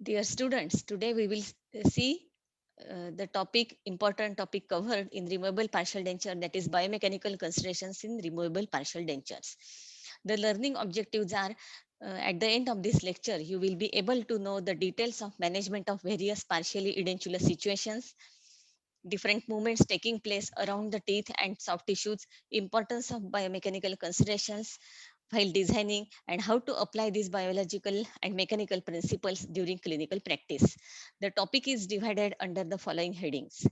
Dear students, today we will see the important topic covered in removable partial denture, that is biomechanical considerations in removable partial dentures. The learning objectives are at the end of this lecture, you will be able to know the details of management of various partially edentulous situations, different movements taking place around the teeth and soft tissues, importance of biomechanical considerations while designing, and how to apply these biological and mechanical principles during clinical practice. The topic is divided under the following headings.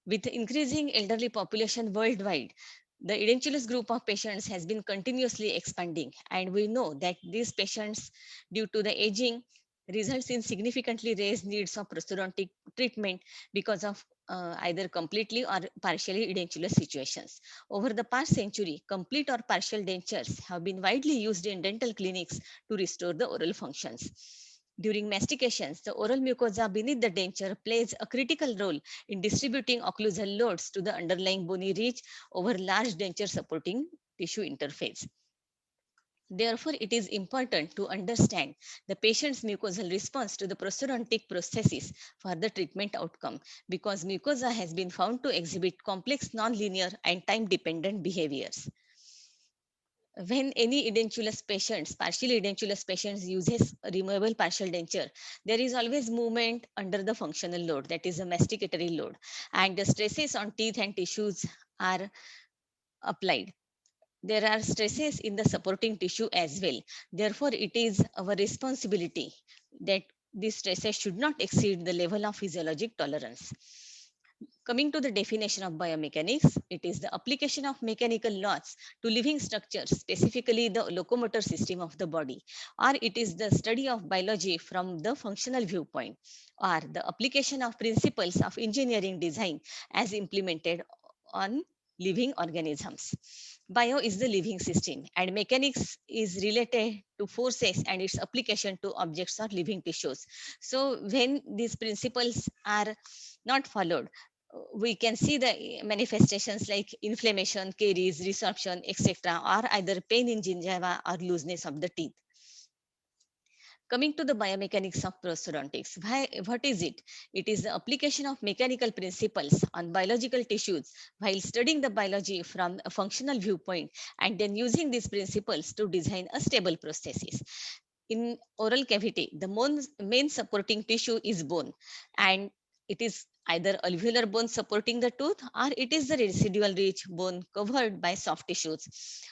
With increasing elderly population worldwide, the edentulous group of patients has been continuously expanding, and we know that these patients, due to the aging, results in significantly raised needs of prosthodontic treatment because of either completely or partially edentulous situations. Over the past century, complete or partial dentures have been widely used in dental clinics to restore the oral functions. During mastications, the oral mucosa beneath the denture plays a critical role in distributing occlusal loads to the underlying bony ridge over large denture supporting tissue interface. Therefore, it is important to understand the patient's mucosal response to the prosthodontic prosthesis for the treatment outcome, because mucosa has been found to exhibit complex nonlinear and time-dependent behaviors. When any edentulous patients, partially edentulous patients uses a removable partial denture, there is always movement under the functional load, that is a masticatory load, and the stresses on teeth and tissues are applied. There are stresses in the supporting tissue as well. Therefore, it is our responsibility that these stresses should not exceed the level of physiologic tolerance. Coming to the definition of biomechanics, it is the application of mechanical laws to living structures, specifically the locomotor system of the body, or it is the study of biology from the functional viewpoint, or the application of principles of engineering design as implemented on living organisms. Bio is the living system, and mechanics is related to forces and its application to objects or living tissues. So, when these principles are not followed, we can see the manifestations like inflammation, caries, resorption, etc., or either pain in gingiva or looseness of the teeth. Coming to the biomechanics of prosthodontics, what is it? It is the application of mechanical principles on biological tissues while studying the biology from a functional viewpoint, and then using these principles to design a stable prosthesis. In oral cavity, the main supporting tissue is bone, and it is either alveolar bone supporting the tooth, or it is the residual ridge bone covered by soft tissues.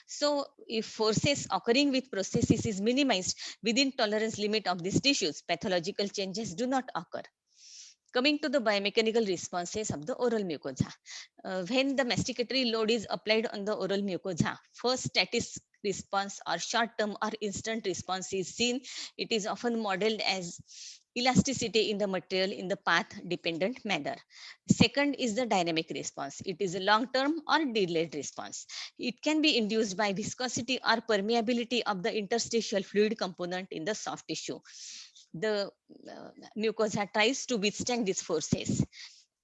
So, if forces occurring with prosthesis is minimized within tolerance limit of these tissues, pathological changes do not occur. Coming to the biomechanical responses of the oral mucosa. When the masticatory load is applied on the oral mucosa, first static response or short-term or instant response is seen. It is often modeled as elasticity in the material in the path-dependent manner. Second is the dynamic response. It is a long-term or delayed response. It can be induced by viscosity or permeability of the interstitial fluid component in the soft tissue. The mucosa tries to withstand these forces.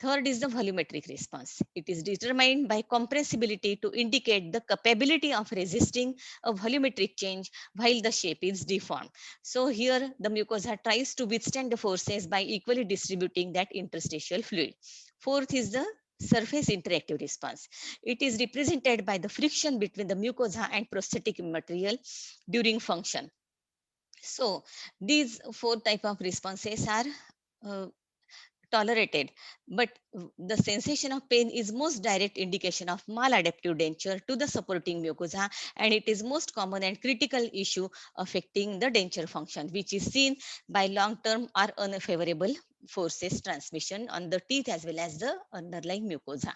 Third is the volumetric response. It is determined by compressibility to indicate the capability of resisting a volumetric change while the shape is deformed. So here the mucosa tries to withstand the forces by equally distributing that interstitial fluid. Fourth is the surface interactive response. It is represented by the friction between the mucosa and prosthetic material during function. So these four type of responses are uh, tolerated, but the sensation of pain is most direct indication of maladaptive denture to the supporting mucosa, and it is most common and critical issue affecting the denture function, which is seen by long-term or unfavorable forces transmission on the teeth as well as the underlying mucosa.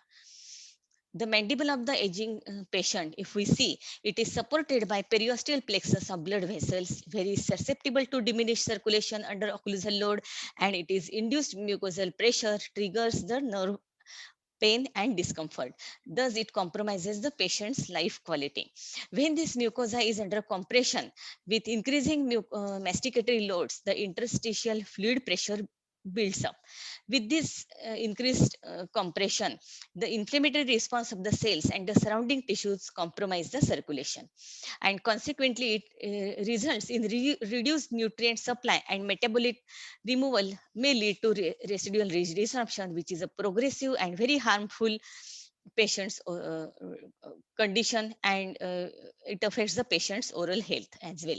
The mandible of the aging patient, if we see, it is supported by periosteal plexus of blood vessels, very susceptible to diminished circulation under occlusal load, and it is induced mucosal pressure triggers the nerve pain and discomfort. Thus, it compromises the patient's life quality. When this mucosa is under compression with increasing masticatory loads, the interstitial fluid pressure builds up. With this increased compression, the inflammatory response of the cells and the surrounding tissues compromise the circulation, and consequently it results in reduced nutrient supply, and metabolic removal may lead to residual resorption, which is a progressive and very harmful patient's condition, and it affects the patient's oral health as well.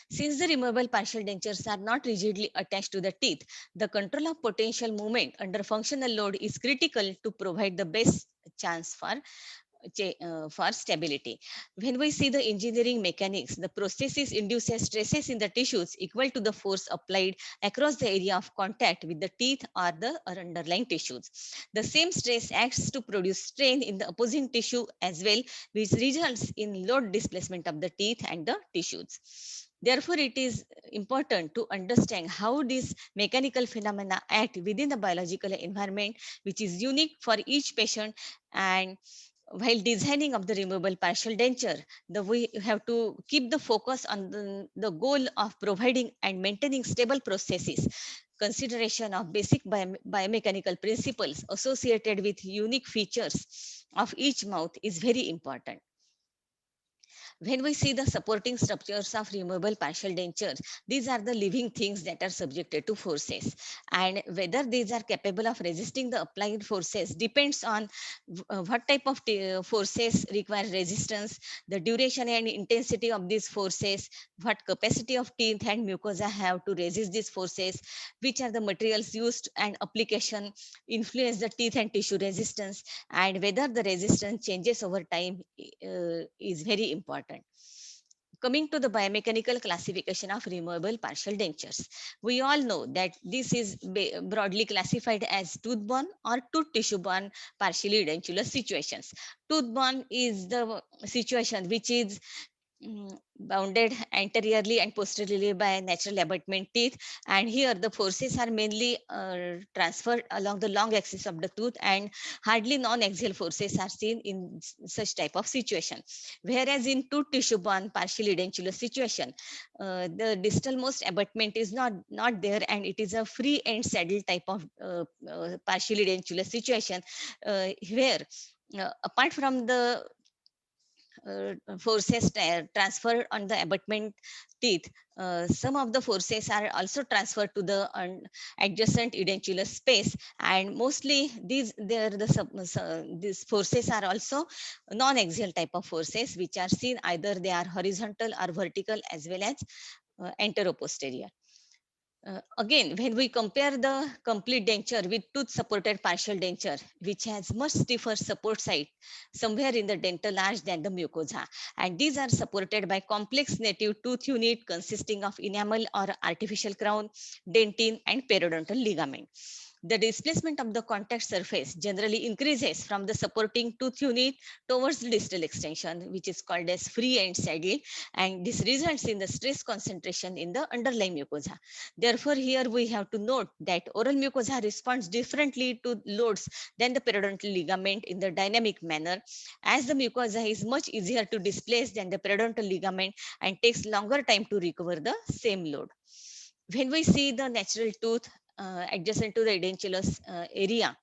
Since the removable partial dentures are not rigidly attached to the teeth, the control of potential movement under functional load is critical to provide the best chance for stability. When we see the engineering mechanics, the processes induces stresses in the tissues equal to the force applied across the area of contact with the teeth or the underlying tissues. The same stress acts to produce strain in the opposing tissue as well, which results in load displacement of the teeth and the tissues. Therefore, it is important to understand how these mechanical phenomena act within the biological environment, which is unique for each patient. And while designing of the removable partial denture, we have to keep the focus on the goal of providing and maintaining stable processes. Consideration of basic biomechanical principles associated with unique features of each mouth is very important. When we see the supporting structures of removable partial dentures, these are the living things that are subjected to forces. And whether these are capable of resisting the applied forces depends on what type of forces require resistance, the duration and intensity of these forces, what capacity of teeth and mucosa have to resist these forces, which are the materials used and application influence the teeth and tissue resistance, and whether the resistance changes over time is very important. Coming to the biomechanical classification of removable partial dentures, we all know that this is broadly classified as tooth-borne or tooth tissue-borne partially edentulous situations. Tooth-borne is the situation which is bounded anteriorly and posteriorly by natural abutment teeth, and here the forces are mainly transferred along the long axis of the tooth, and hardly non-axial forces are seen in such type of situation. Whereas in tooth tissue borne partially edentulous situation, the distal most abutment is not there, and it is a free end saddle type of partially edentulous situation, where apart from the forces transferred on the abutment teeth, some of the forces are also transferred to the adjacent edentulous space, and mostly these forces are also non-axial type of forces, which are seen either they are horizontal or vertical as well as anteroposterior. Again, when we compare the complete denture with tooth-supported partial denture, which has much stiffer support site somewhere in the dental arch than the mucosa, and these are supported by complex native tooth unit consisting of enamel or artificial crown, dentine, and periodontal ligament. The displacement of the contact surface generally increases from the supporting tooth unit towards distal extension, which is called as free end saddle, and this results in the stress concentration in the underlying mucosa. Therefore, here we have to note that oral mucosa responds differently to loads than the periodontal ligament in the dynamic manner, as the mucosa is much easier to displace than the periodontal ligament and takes longer time to recover the same load. When we see the natural tooth adjacent to the edentulous area,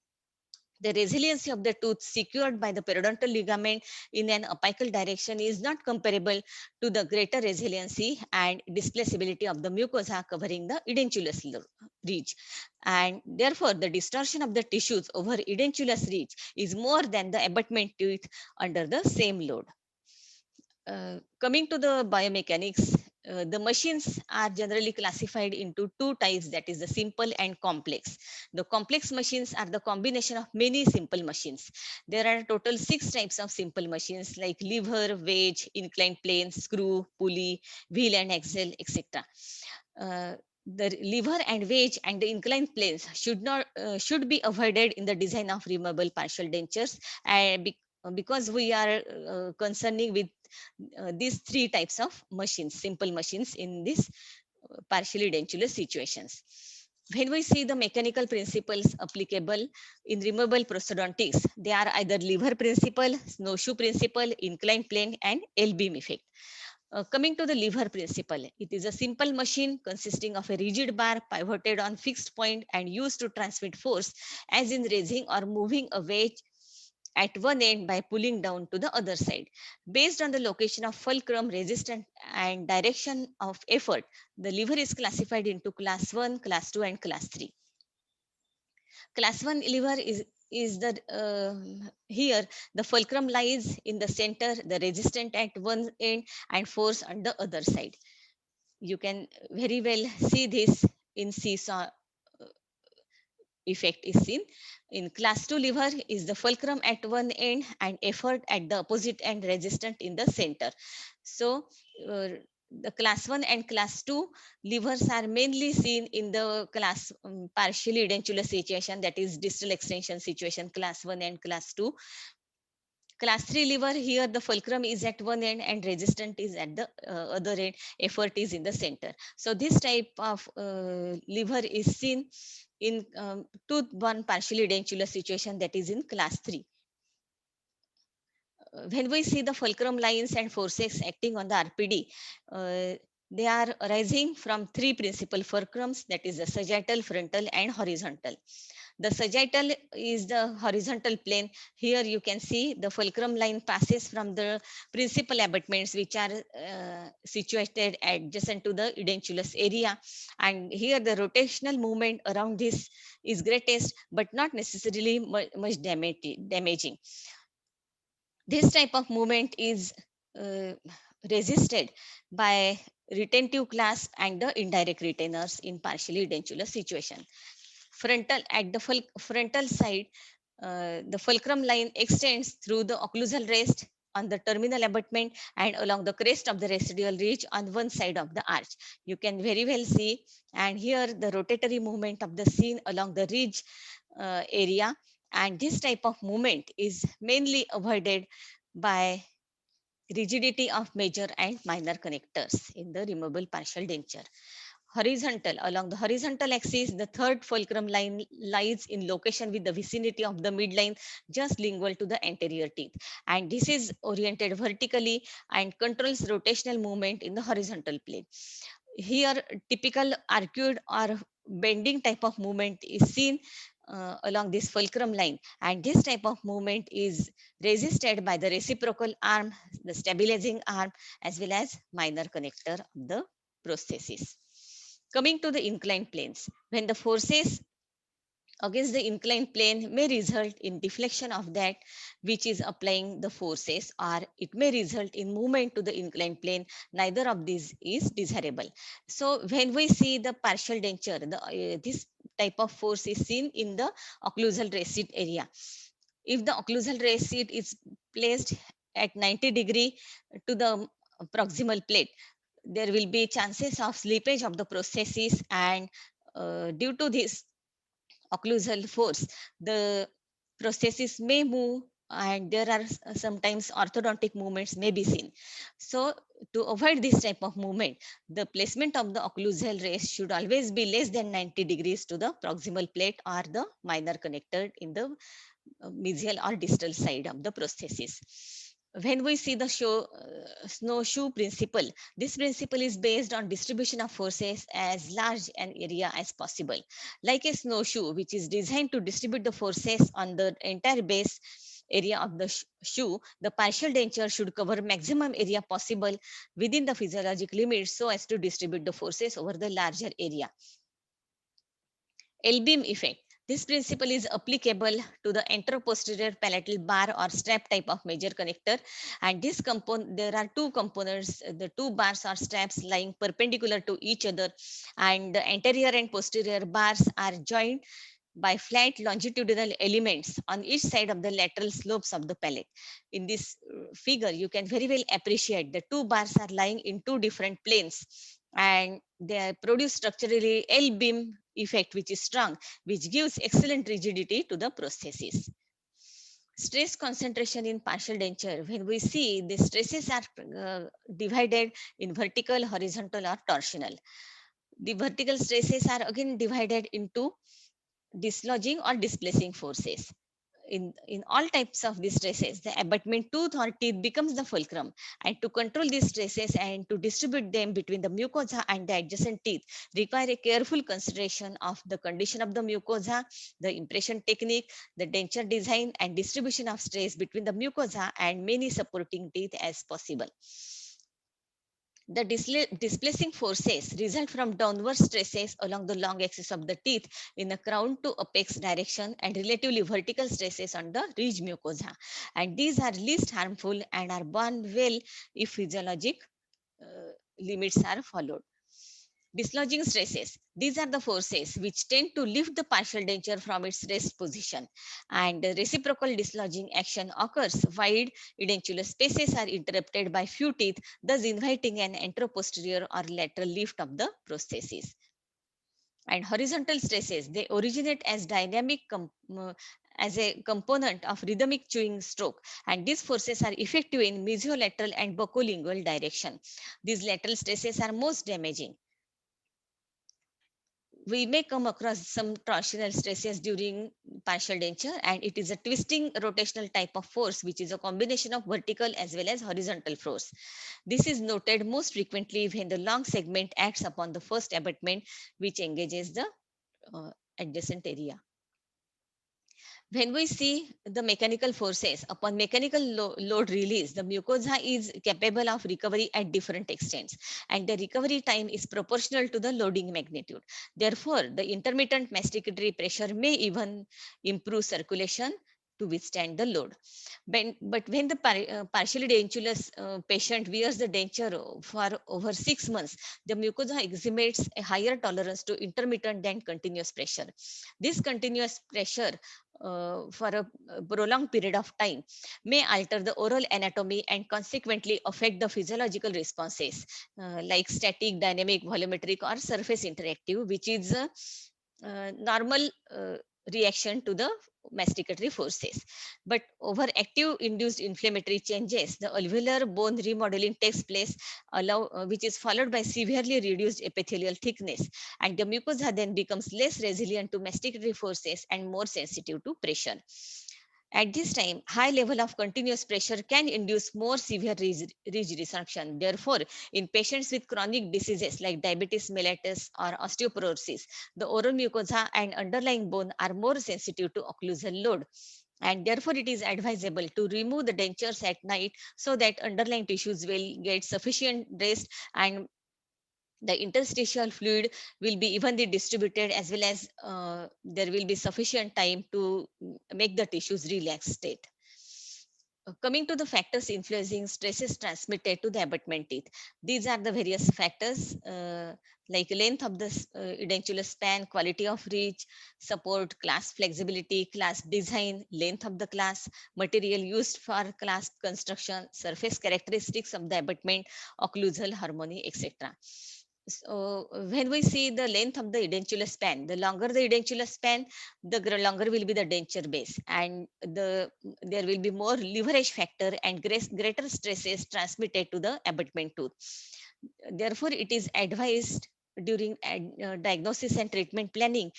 the resiliency of the tooth secured by the periodontal ligament in an apical direction is not comparable to the greater resiliency and displaceability of the mucosa covering the edentulous ridge. And therefore, the distortion of the tissues over edentulous ridge is more than the abutment teeth under the same load. Coming to the biomechanics, the machines are generally classified into two types, that is the simple and complex. The complex machines are the combination of many simple machines. There are total 6 types of simple machines like lever, wedge, inclined plane, screw, pulley, wheel and axle, etc. Uh, the lever and wedge and the inclined planes should be avoided in the design of removable partial dentures, and because we are concerning with these 3 types of machines, simple machines in this partially dentulous situations. When we see the mechanical principles applicable in removable prosthodontics, they are either lever principle, snowshoe principle, inclined plane, and L-beam effect. Coming to the lever principle, it is a simple machine consisting of a rigid bar pivoted on fixed point and used to transmit force, as in raising or moving a weight at one end by pulling down to the other side. Based on the location of fulcrum, resistance, and direction of effort, the lever is classified into class 1, class 2, and class 3. Class 1 lever is the here the fulcrum lies in the center, the resistance at one end and force on the other side. You can very well see this in seesaw effect is seen. In class 2 lever is the fulcrum at one end and effort at the opposite end, resistant in the center. So the class 1 and class 2 levers are mainly seen in the class partially edentulous situation, that is distal extension situation, class 1 and class 2. Class 3 lever, here the fulcrum is at one end and resistant is at the other end, effort is in the center. So this type of lever is seen in tooth one partially edentulous situation, that is in class 3. When we see the fulcrum lines and forces acting on the RPD, they are arising from three principal fulcrums, that is the sagittal, frontal, and horizontal. The sagittal is the horizontal plane. Here you can see the fulcrum line passes from the principal abutments, which are situated adjacent to the edentulous area. And here the rotational movement around this is greatest, but not necessarily much damaging. This type of movement is uh, resisted by retentive clasp and the indirect retainers in partially edentulous situation. Frontal at the frontal side, the fulcrum line extends through the occlusal rest on the terminal abutment and along the crest of the residual ridge on one side of the arch. You can very well see, and here the rotatory movement of the scene along the ridge area, and this type of movement is mainly avoided by rigidity of major and minor connectors in the removable partial denture. Horizontal, along the horizontal axis, the third fulcrum line lies in location with the vicinity of the midline just lingual to the anterior teeth. And this is oriented vertically and controls rotational movement in the horizontal plane. Here, typical arcued or bending type of movement is seen along this fulcrum line, and this type of movement is resisted by the reciprocal arm, the stabilizing arm, as well as minor connector of the prosthesis. Coming to the inclined planes, when the forces against the inclined plane may result in deflection of that which is applying the forces, or it may result in movement to the inclined plane. Neither of these is desirable. So when we see the partial denture, this type of force is seen in the occlusal recit area. If the occlusal recit is placed at 90° to the proximal plate, there will be chances of slippage of the prosthesis, and due to this occlusal force, the prosthesis may move, and there are sometimes orthodontic movements may be seen. So to avoid this type of movement, the placement of the occlusal race should always be less than 90° to the proximal plate or the minor connector in the mesial or distal side of the prosthesis. When we see the snowshoe principle, this principle is based on distribution of forces as large an area as possible. Like a snowshoe, which is designed to distribute the forces on the entire base area of the shoe, the partial denture should cover maximum area possible within the physiologic limits so as to distribute the forces over the larger area. L-beam effect. This principle is applicable to the anteroposterior palatal bar or strap type of major connector. And this component, there are two components, the two bars or straps lying perpendicular to each other, and the anterior and posterior bars are joined by flat longitudinal elements on each side of the lateral slopes of the palate. In this figure, you can very well appreciate the two bars are lying in two different planes, and they produce structurally L-beam effect, which is strong, which gives excellent rigidity to the prosthesis. Stress concentration in partial denture, when we see the stresses are divided in vertical, horizontal, or torsional. The vertical stresses are again divided into dislodging or displacing forces. in all types of these stresses, the abutment tooth or teeth becomes the fulcrum. And to control these stresses and to distribute them between the mucosa and the adjacent teeth require a careful consideration of the condition of the mucosa, the impression technique, the denture design, and distribution of stress between the mucosa and many supporting teeth as possible. The displacing forces result from downward stresses along the long axis of the teeth in the crown to apex direction and relatively vertical stresses on the ridge mucosa. And these are least harmful and are borne well if physiologic limits are followed. Dislodging stresses. These are the forces which tend to lift the partial denture from its rest position. And the reciprocal dislodging action occurs wide edentulous spaces are interrupted by few teeth, thus inviting an anteroposterior or lateral lift of the prosthesis. And horizontal stresses, they originate as as a component of rhythmic chewing stroke, and these forces are effective in mesiolateral and buccolingual direction. These lateral stresses are most damaging. We may come across some torsional stresses during partial denture, and it is a twisting rotational type of force which is a combination of vertical as well as horizontal force. This is noted most frequently when the long segment acts upon the first abutment which engages the uh, adjacent area. When we see the mechanical forces upon mechanical load release, the mucosa is capable of recovery at different extents, and the recovery time is proportional to the loading magnitude. Therefore, the intermittent masticatory pressure may even improve circulation to withstand the load. But when the partially dentulous patient wears the denture for over 6 months, the mucosa exhibits a higher tolerance to intermittent than continuous pressure. This continuous pressure for a prolonged period of time may alter the oral anatomy and consequently affect the physiological responses like static, dynamic, volumetric, or surface interactive, which is a normal reaction to the masticatory forces. But overactive induced inflammatory changes, the alveolar bone remodeling takes place, which is followed by severely reduced epithelial thickness, and the mucosa then becomes less resilient to masticatory forces and more sensitive to pressure. At this time, high level of continuous pressure can induce more severe ridge resorption. Therefore, in patients with chronic diseases like diabetes mellitus or osteoporosis, the oral mucosa and underlying bone are more sensitive to occlusal load. And therefore, it is advisable to remove the dentures at night so that underlying tissues will get sufficient rest, and the interstitial fluid will be evenly distributed, as well as there will be sufficient time to make the tissues relax state. Coming to the factors influencing stresses transmitted to the abutment teeth, these are the various factors like length of the edentulous span, quality of reach, support, clasp flexibility, clasp design, length of the clasp, material used for clasp construction, surface characteristics of the abutment, occlusal harmony, etc. So when we see the length of the edentulous span, the longer the edentulous span, the longer will be the denture base, and there will be more leverage factor and greater stresses transmitted to the abutment tooth. Therefore, it is advised during diagnosis and treatment planning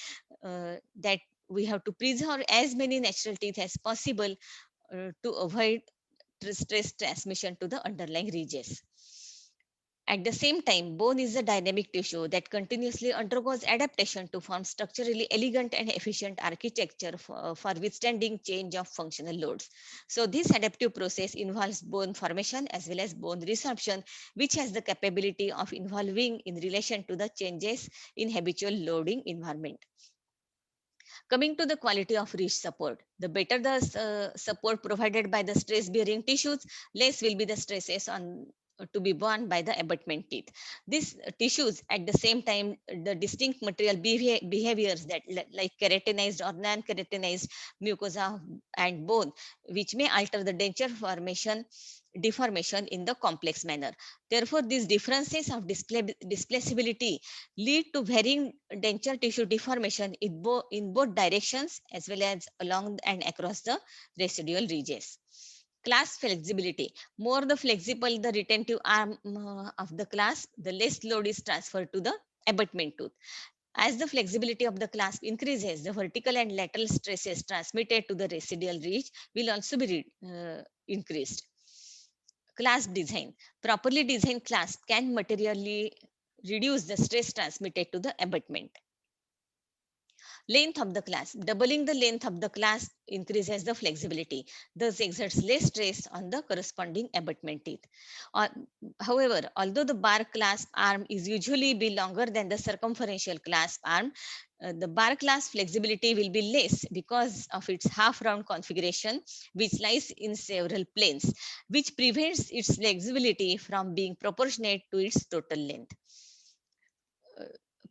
that we have to preserve as many natural teeth as possible to avoid stress transmission to the underlying ridges. At the same time, bone is a dynamic tissue that continuously undergoes adaptation to form structurally elegant and efficient architecture for withstanding change of functional loads. So this adaptive process involves bone formation as well as bone resorption, which has the capability of evolving in relation to the changes in habitual loading environment. Coming to the quality of ridge support, the better the support provided by the stress bearing tissues, less will be the stresses on to be borne by the abutment teeth. These tissues at the same time, the distinct material behaviors that like keratinized or non-keratinized mucosa and bone, which may alter the denture formation deformation in the complex manner. Therefore, these differences of displaceability lead to varying denture tissue deformation in both directions as well as along and across the residual ridges. Clasp flexibility. More the flexible the retentive arm of the clasp, the less load is transferred to the abutment tooth. As the flexibility of the clasp increases, the vertical and lateral stresses transmitted to the residual ridge will also be increased. Clasp design. Properly designed clasp can materially reduce the stress transmitted to the abutment. Length of the clasp. Doubling the length of the clasp increases the flexibility, thus exerts less stress on the corresponding abutment teeth. Or, however, although the bar clasp arm is usually be longer than the circumferential clasp arm, the bar clasp flexibility will be less because of its half round configuration, which lies in several planes, which prevents its flexibility from being proportionate to its total length.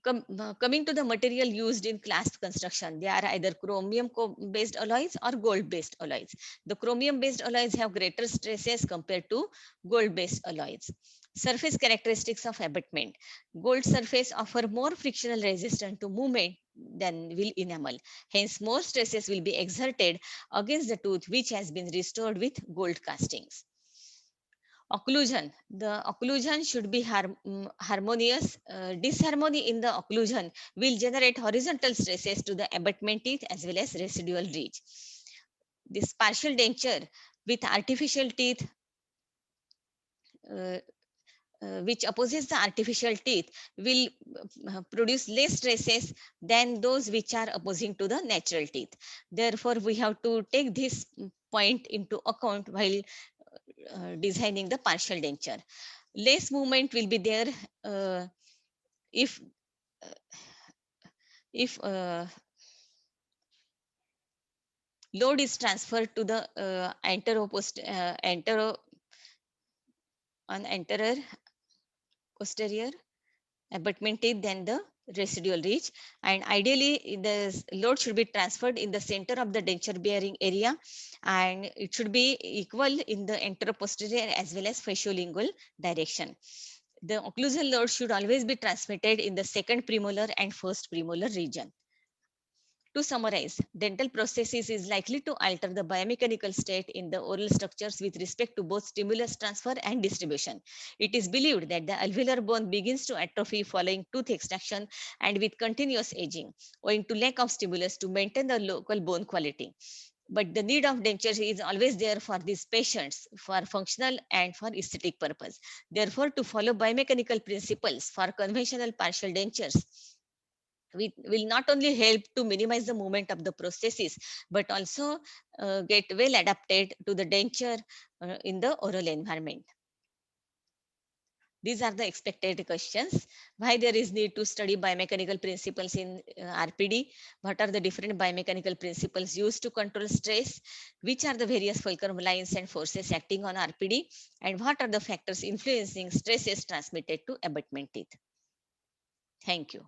Coming to the material used in clasp construction, they are either chromium based alloys or gold based alloys. The chromium based alloys have greater stresses compared to gold based alloys. Surface characteristics of abutment. Gold surface offer more frictional resistance to movement than will enamel. Hence, more stresses will be exerted against the tooth which has been restored with gold castings. Occlusion. The occlusion should be harmonious. Disharmony in the occlusion will generate horizontal stresses to the abutment teeth as well as residual ridge. This partial denture with artificial teeth, uh, which opposes the artificial teeth, will produce less stresses than those which are opposing to the natural teeth. Therefore, we have to take this point into account while designing the partial denture. Less movement will be there uh, if uh, if load is transferred to the antero on anterior posterior abutment teeth than the residual ridge, and ideally the load should be transferred in the center of the denture bearing area, and it should be equal in the anteroposterior as well as faciolingual direction. The occlusal load should always be transmitted in the second premolar and first premolar region. To summarize, dental prosthesis is likely to alter the biomechanical state in the oral structures with respect to both stimulus transfer and distribution. It is believed that the alveolar bone begins to atrophy following tooth extraction and with continuous aging, owing to lack of stimulus to maintain the local bone quality. But the need of dentures is always there for these patients for functional and for aesthetic purpose. Therefore, to follow biomechanical principles for conventional partial dentures, we will not only help to minimize the movement of the prosthesis, but also get well adapted to the denture in the oral environment. These are the expected questions. Why there is need to study biomechanical principles in RPD? What are the different biomechanical principles used to control stress? Which are the various fulcrum lines and forces acting on RPD? And what are the factors influencing stresses transmitted to abutment teeth? Thank you.